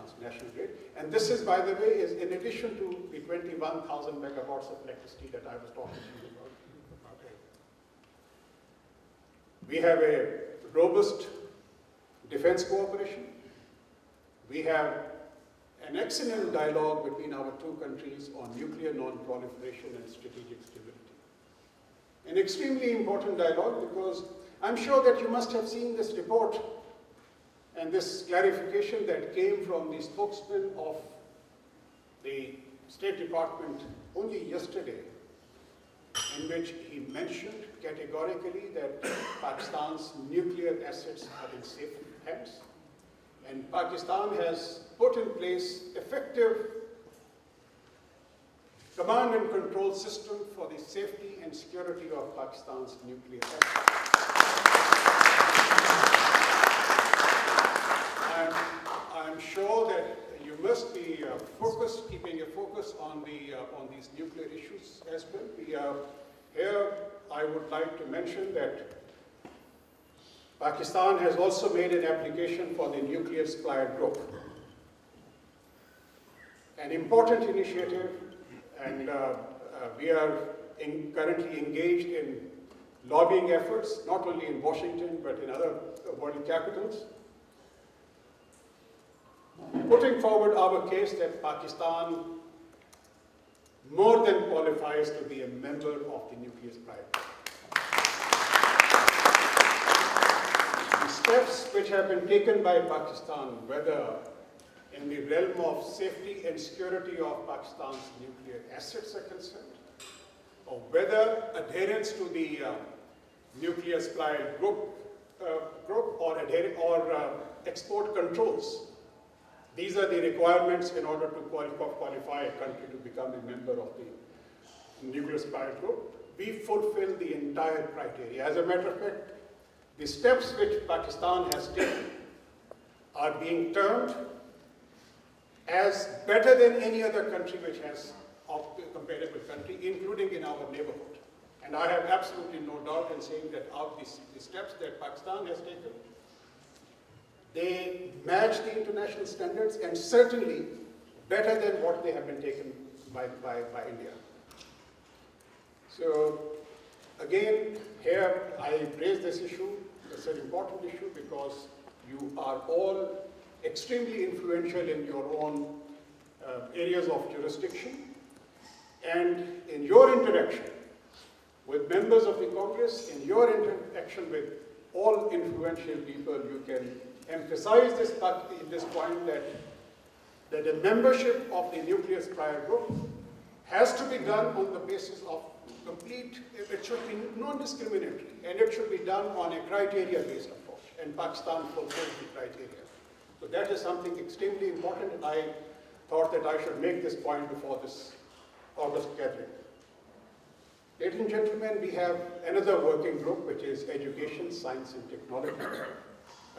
Pakistan's national grid. And this is, by the way, is in addition to the 21,000 megawatts of electricity that I was talking to you about. We have a robust defense cooperation. We have an excellent dialogue between our two countries on nuclear non-proliferation and strategic stability. An extremely important dialogue because I'm sure that you must have seen this report and this clarification that came from the spokesman of the State Department only yesterday, in which he mentioned categorically that Pakistan's nuclear assets are in safe hands, and Pakistan has put in place effective command and control system for the safety and security of Pakistan's nuclear assets. I'm sure that you must be focused, keeping a focus on these nuclear issues as well. Here, I would like to mention that Pakistan has also made an application for the nuclear supplier group. An important initiative, and we are currently engaged in lobbying efforts, not only in Washington, but in other world capitals, putting forward our case that Pakistan more than qualifies to be a member of the nuclear supplier group. The steps which have been taken by Pakistan, whether in the realm of safety and security of Pakistan's nuclear assets are concerned, or whether adherence to the nuclear supplier group or export controls. These are the requirements in order to qualify a country to become a member of the nuclear supplier group. We fulfill the entire criteria. As a matter of fact, the steps which Pakistan has taken are being termed as better than any other country which has a comparable country, including in our neighborhood. And I have absolutely no doubt in saying that of the steps that Pakistan has taken, they match the international standards and certainly better than what they have been taken by India. So again, here I raise this issue. It's an important issue because you are all extremely influential in your own areas of jurisdiction, and in your interaction with members of the Congress, in your interaction with all influential people, you can emphasize this point that the membership of the nuclear supplier group has to be done on the basis of complete, it should be non-discriminatory, and it should be done on a criteria-based approach, and Pakistan fulfills the criteria. So that is something extremely important, and I thought that I should make this point before this August gathering. Ladies and gentlemen, we have another working group, which is Education, Science and Technology.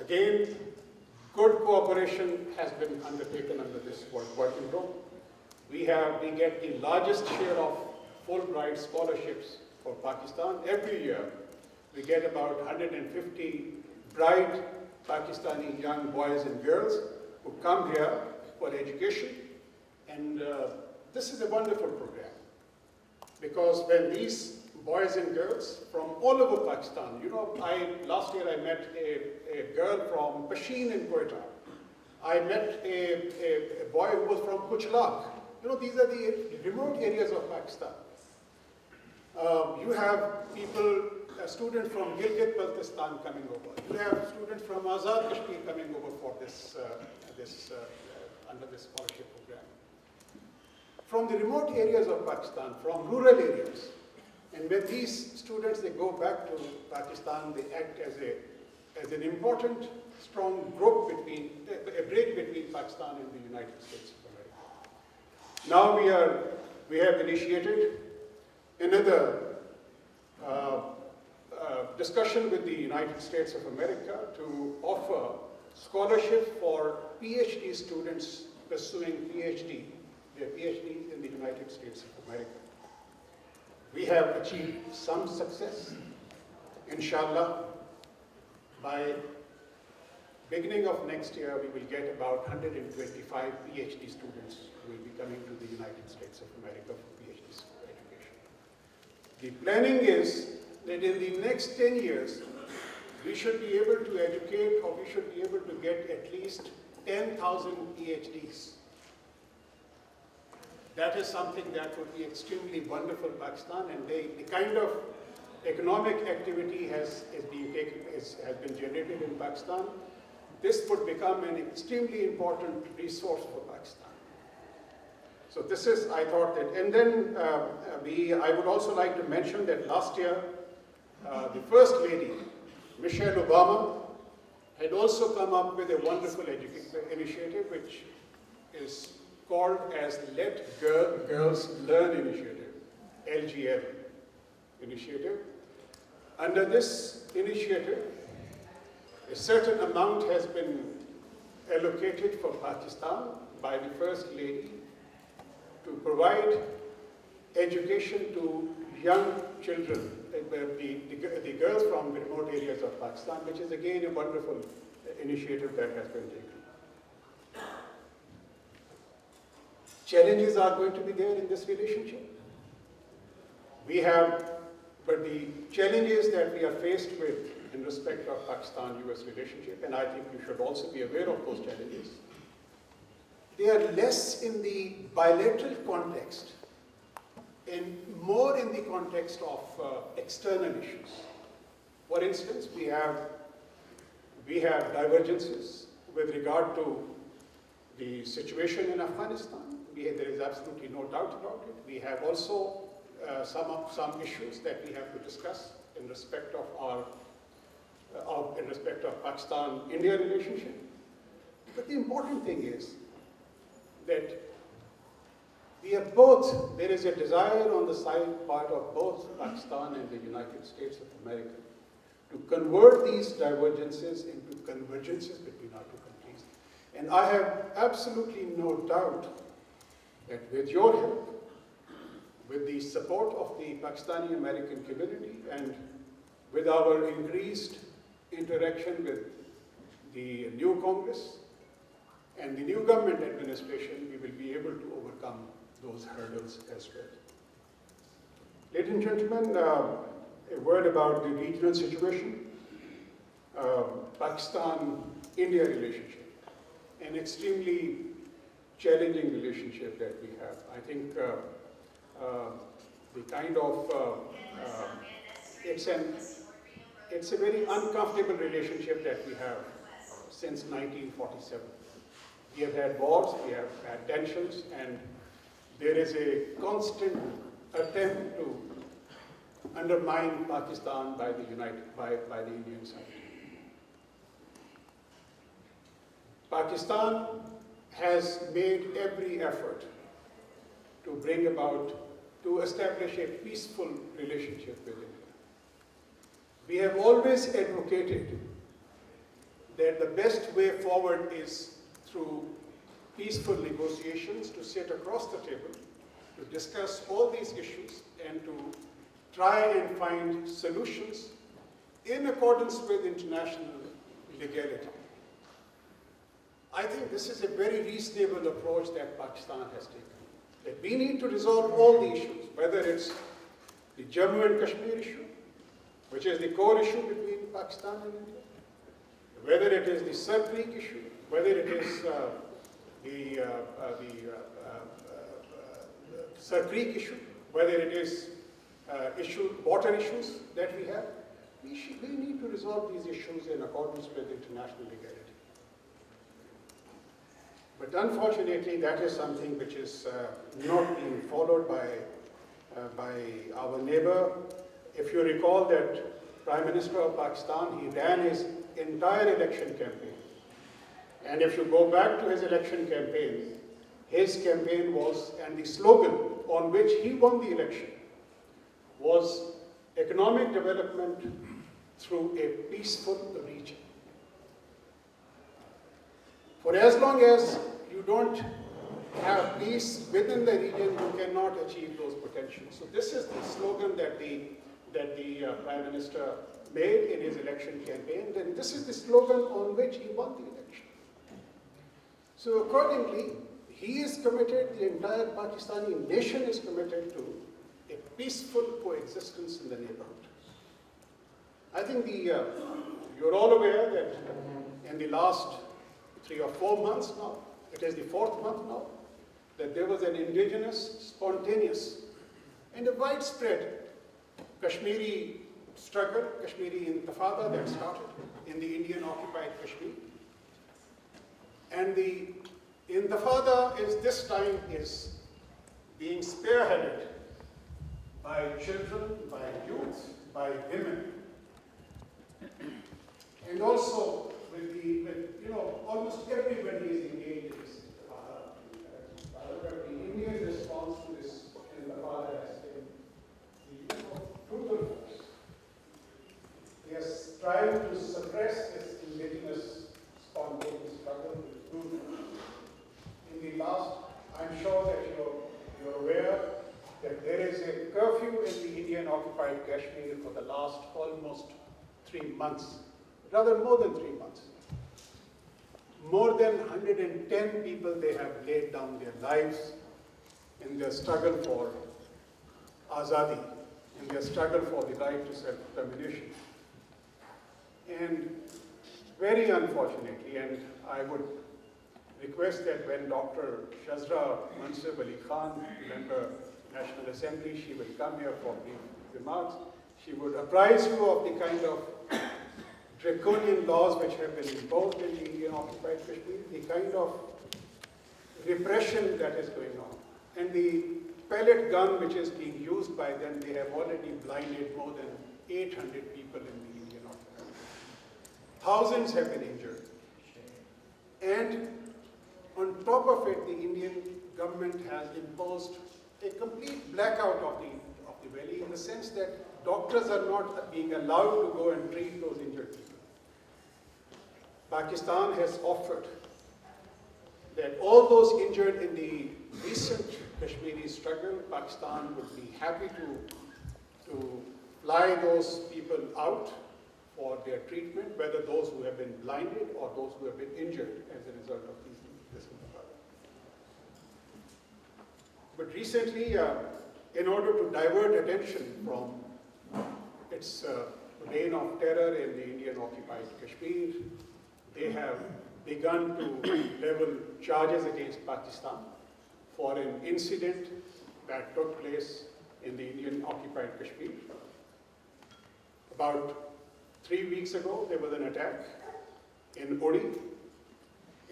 Again, good cooperation has been undertaken under this working group. We get the largest share of Fulbright scholarships for Pakistan. Every year, we get about 150 bright Pakistani young boys and girls who come here for education. And this is a wonderful program, because when these boys and girls from all over Pakistan, you know, last year I met a girl from Pashin in Quetta. I met a boy who was from Kuchlak. You know, these are the remote areas of Pakistan. You have people, a student from Gilgit-Baltistan coming over. You have students from Azad Kashmir coming over for this, under this scholarship program. From the remote areas of Pakistan, from rural areas. And when these students, they go back to Pakistan, they act as an important, strong group between, a bridge between Pakistan and the United States of America. Now we have initiated another discussion with the United States of America to offer scholarship for PhD students pursuing their PhDs in the United States of America. We have achieved some success, inshallah, by beginning of next year, we will get about 125 PhD students who will be coming to the United States of America for PhD education. The planning is that in the next 10 years, we should be able to educate, or we should be able to get at least 10,000 PhDs. That is something that would be extremely wonderful for Pakistan, and the kind of economic activity has been generated in Pakistan. This would become an extremely important resource for Pakistan. So this is, I thought that, and then I would also like to mention that last year, the First Lady, Michelle Obama, had also come up with a wonderful initiative which is called as Let Girls Learn Initiative, LGL initiative. Under this initiative, a certain amount has been allocated for Pakistan by the First Lady to provide education to young children, the girls from remote areas of Pakistan, which is again a wonderful initiative that has been taken. Challenges are going to be there in this relationship. But the challenges that we are faced with in respect of Pakistan-US relationship, and I think you should also be aware of those challenges, they are less in the bilateral context and more in the context of external issues. For instance, we have divergences with regard to the situation in Afghanistan. There is absolutely no doubt about it. We have also some issues that we have to discuss in respect of Pakistan-India relationship. But the important thing is that there is a desire on the part of both Pakistan and the United States of America to convert these divergences into convergences between our two countries. And I have absolutely no doubt that with your help, with the support of the Pakistani American community, and with our increased interaction with the new Congress and the new government administration, we will be able to overcome those hurdles as well. Ladies and gentlemen, a word about the regional situation. Pakistan-India relationship, an extremely challenging relationship that we have. I think the kind of, it's a very uncomfortable relationship that we have since 1947. We have had wars, we have had tensions, and there is a constant attempt to undermine Pakistan by the Indian side. Pakistan has made every effort to establish a peaceful relationship with India. We have always advocated that the best way forward is through peaceful negotiations, to sit across the table, to discuss all these issues, and to try and find solutions in accordance with international legality. I think this is a very reasonable approach that Pakistan has taken. That we need to resolve all the issues, whether it's the Jammu and Kashmir issue, which is the core issue between Pakistan and India, whether it is the Sir Creek issue, whether it is the Sir Creek issue, whether it is water issues that we have, we need to resolve these issues in accordance with international legality. But unfortunately, that is something which is not being followed by our neighbor. If you recall that Prime Minister of Pakistan, he ran his entire election campaign. And if you go back to his election campaign was, and the slogan on which he won the election was economic development through a peaceful region. For as long as you don't have peace within the region, you cannot achieve those potentials. So this is the slogan that the Prime Minister made in his election campaign, then this is the slogan on which he won the election. So accordingly, he is committed, the entire Pakistani nation is committed to a peaceful coexistence in the neighborhood. I think you're all aware that in the last 3 or 4 months now, it is the 4th month now, that there was an indigenous, spontaneous, and a widespread Kashmiri struggle, Kashmiri Intifada that started in the Indian occupied Kashmir. And the Intifada this time is being spearheaded by children, by youth, by women. And also almost everybody is engaged in this Intifada. However, the Indian response to this Intifada has been brutal force. They are trying to suppress this indigenous spontaneous struggle with brutal force. In the last, I'm sure that you're aware that there is a curfew in the Indian occupied Kashmir for the last almost 3 months, rather more than 3 months. More than 110 people, they have laid down their lives in their struggle for azadi, in their struggle for the right to self-determination. And very unfortunately, and I would request that when Dr. Shazra Mansur Ali Khan, member National Assembly, she will come here for brief remarks. She would apprise you of the kind of draconian laws which have been imposed in the Indian occupied Kashmir, the kind of repression that is going on, and the pellet gun which is being used by them. They have already blinded more than 800 people in the Indian occupied Kashmir. Thousands have been injured. And on top of it, the Indian government has imposed a complete blackout of the valley, in the sense that doctors are not being allowed to go and treat those injured people. Pakistan has offered that all those injured in the recent Kashmiri struggle, Pakistan would be happy to fly those people out for their treatment, whether those who have been blinded or those who have been injured as a result of this intifada. But recently, in order to divert attention from its reign of terror in the Indian occupied Kashmir, they have begun to level charges against Pakistan for an incident that took place in the Indian occupied Kashmir. About 3 weeks ago, there was an attack in Uri,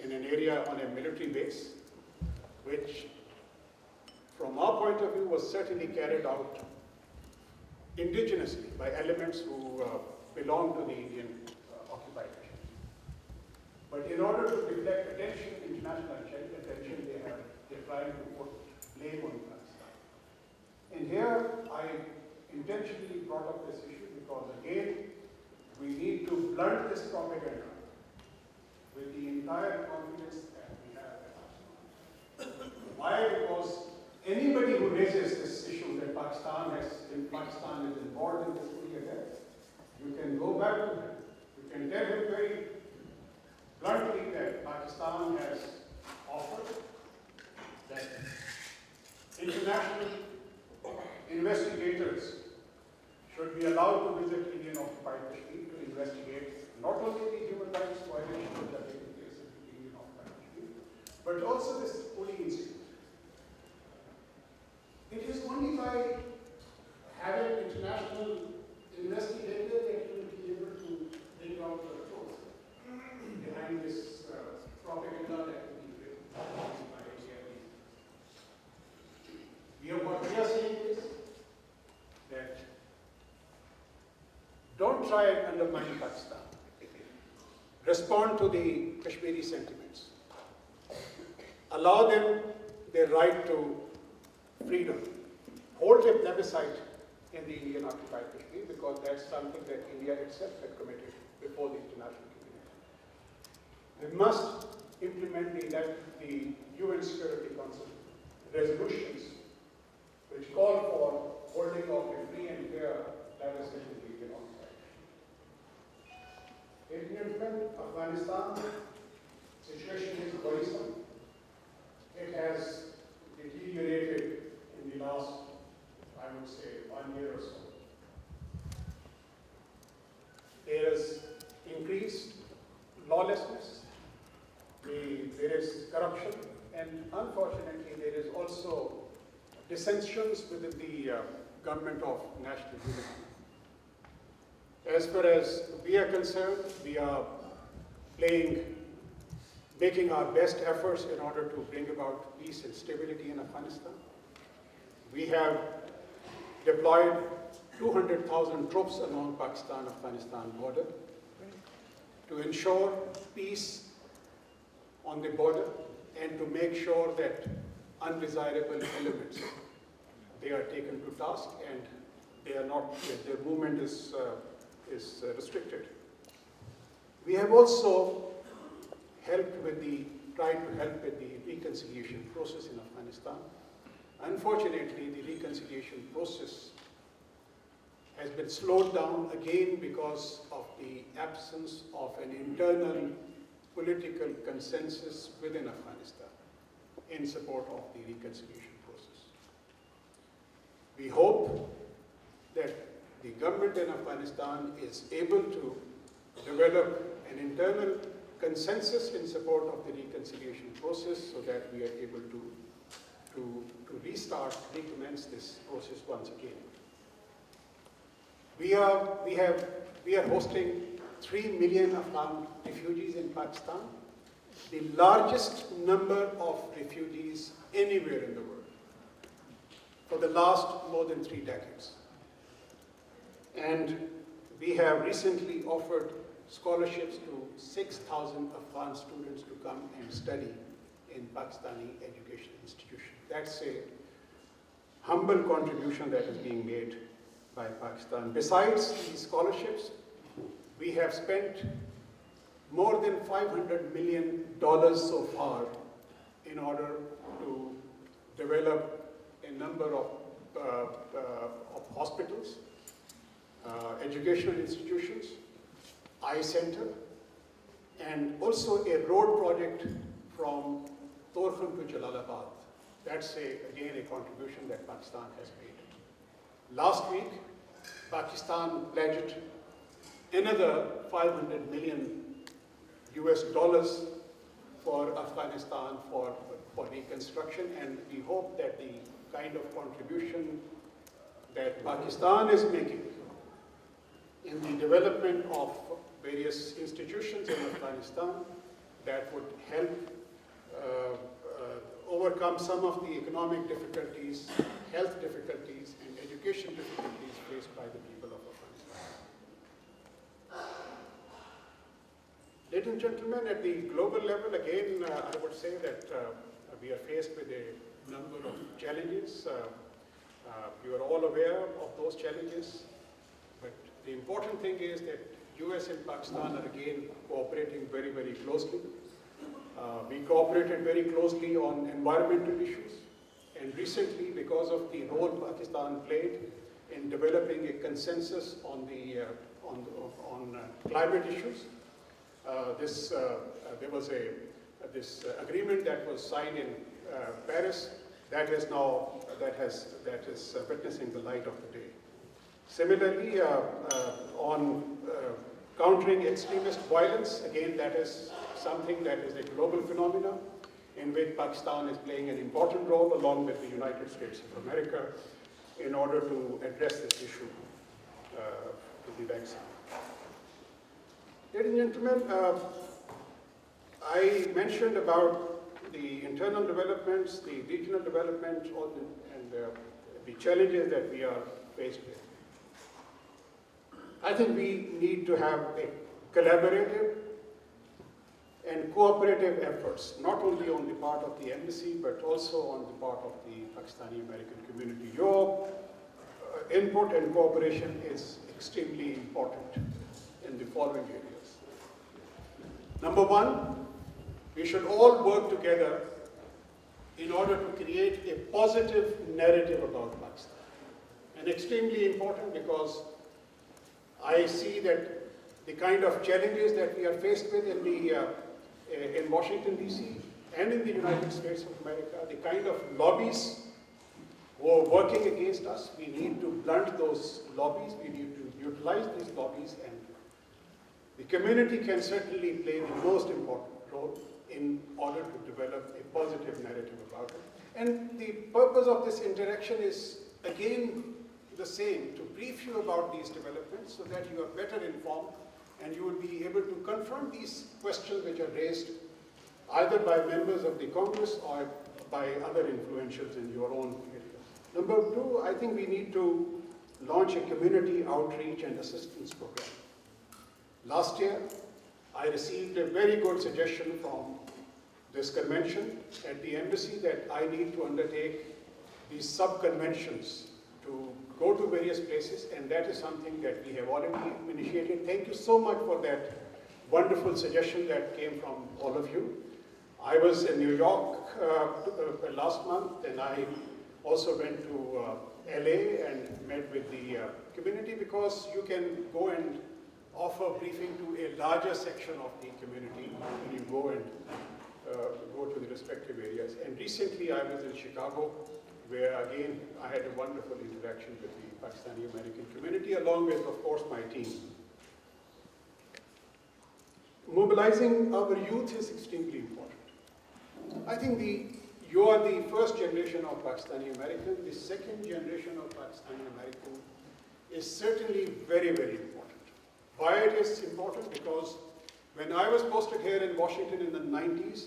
in an area on a military base, which, from our point of view, was certainly carried out indigenously by elements who belong to the Indian occupied Kashmir. But in order to deflect attention, international attention, they're trying to put blame on Pakistan. And here, I intentionally brought up this issue because, again, we need to blunt this propaganda with the entire confidence that we have. Why? Because anybody who raises this issue that Pakistan is involved in this area, you can go back to him. You can tell him very bluntly that Pakistan has offered that international investigators should be allowed to visit Indian occupied Kashmir to investigate not only the human rights violations that are taking place in the Indian occupied Kashmir, but also this Uri incident. It is only by having international investigators that you will be able to bring out the truth behind this propaganda that will be written by India. What we are saying is that don't try and undermine Pakistan. Respond to the Kashmiri sentiments. Allow them their right to freedom. Hold a plebiscite in the Indian occupied Kashmir, because that's something that India itself had committed before the international community. They must implement the UN Security Council resolutions which call for holding of a free and fair plebiscite in the Indian occupied Kashmir. Afghanistan situation is worrisome. It has deteriorated in the last, I would say, 1 year or so. There is increased lawlessness, there is corruption, and unfortunately there is also dissensions within the government of national unity. As far as we are concerned, we are making our best efforts in order to bring about peace and stability in Afghanistan. We have deployed 200,000 troops along Pakistan-Afghanistan border to ensure peace on the border and to make sure that undesirable elements, they are taken to task and their movement is restricted. We have also tried to help with the reconciliation process in Afghanistan. Unfortunately, the reconciliation process has been slowed down again because of the absence of an internal political consensus within Afghanistan in support of the reconciliation process. We hope that the government in Afghanistan is able to develop an internal consensus in support of the reconciliation process so that we are able to recommence this process once again. We are hosting 3 million Afghan refugees in Pakistan, the largest number of refugees anywhere in the world for the last more than 3 decades. And we have recently offered scholarships to 6,000 Afghan students to come and study in Pakistani education institutions. That's a humble contribution that is being made by Pakistan. Besides these scholarships, we have spent more than $500 million so far in order to develop a number of hospitals, educational institutions, eye center, and also a road project from Torkham to Jalalabad. That's again a contribution that Pakistan has made. Last week, Pakistan pledged another $500 million for Afghanistan for reconstruction, and we hope that the kind of contribution that Pakistan is making in the development of various institutions in Afghanistan that would help overcome some of the economic difficulties, health difficulties, and education difficulties faced by the people of Afghanistan. Ladies and gentlemen, at the global level, again, I would say that we are faced with a number of challenges. You are all aware of those challenges, but the important thing is that US and Pakistan are again cooperating very, very closely. We cooperated very closely on environmental issues, and recently, because of the role Pakistan played in developing a consensus on climate issues, there was this agreement that was signed in Paris that is witnessing the light of the day. Similarly, on countering extremist violence, again, that is something that is a global phenomenon in which Pakistan is playing an important role along with the United States of America in order to address this issue to the vaccine. Ladies and gentlemen, I mentioned about the internal developments, the regional development, and the challenges that we are faced with. I think we need to have a collaborative and cooperative efforts, not only on the part of the embassy, but also on the part of the Pakistani-American community. Your input and cooperation is extremely important in the following areas. Number one, we should all work together in order to create a positive narrative about Pakistan. And extremely important because I see that the kind of challenges that we are faced with in Washington, D.C. and in the United States of America, the kind of lobbies who are working against us. We need to blunt those lobbies. We need to utilize these lobbies, and the community can certainly play the most important role in order to develop a positive narrative about it. And the purpose of this interaction is, again, the same, to brief you about these developments so that you are better informed and you will be able to confront these questions which are raised either by members of the Congress or by other influentials in your own areas. Number two, I think we need to launch a community outreach and assistance program. Last year, I received a very good suggestion from this convention at the embassy that I need to undertake these sub-conventions to go to various places, and that is something that we have already initiated. Thank you so much for that wonderful suggestion that came from all of you. I was in New York last month, and I also went to LA and met with the community, because you can go and offer briefing to a larger section of the community when you go and go to the respective areas. And recently I was in Chicago, where again I had a wonderful interaction with the Pakistani American community, along with, of course, my team. Mobilizing our youth is extremely important. I think you are the first generation of Pakistani American. The second generation of Pakistani American is certainly very, very important. Why it is important? Because when I was posted here in Washington in the 90s,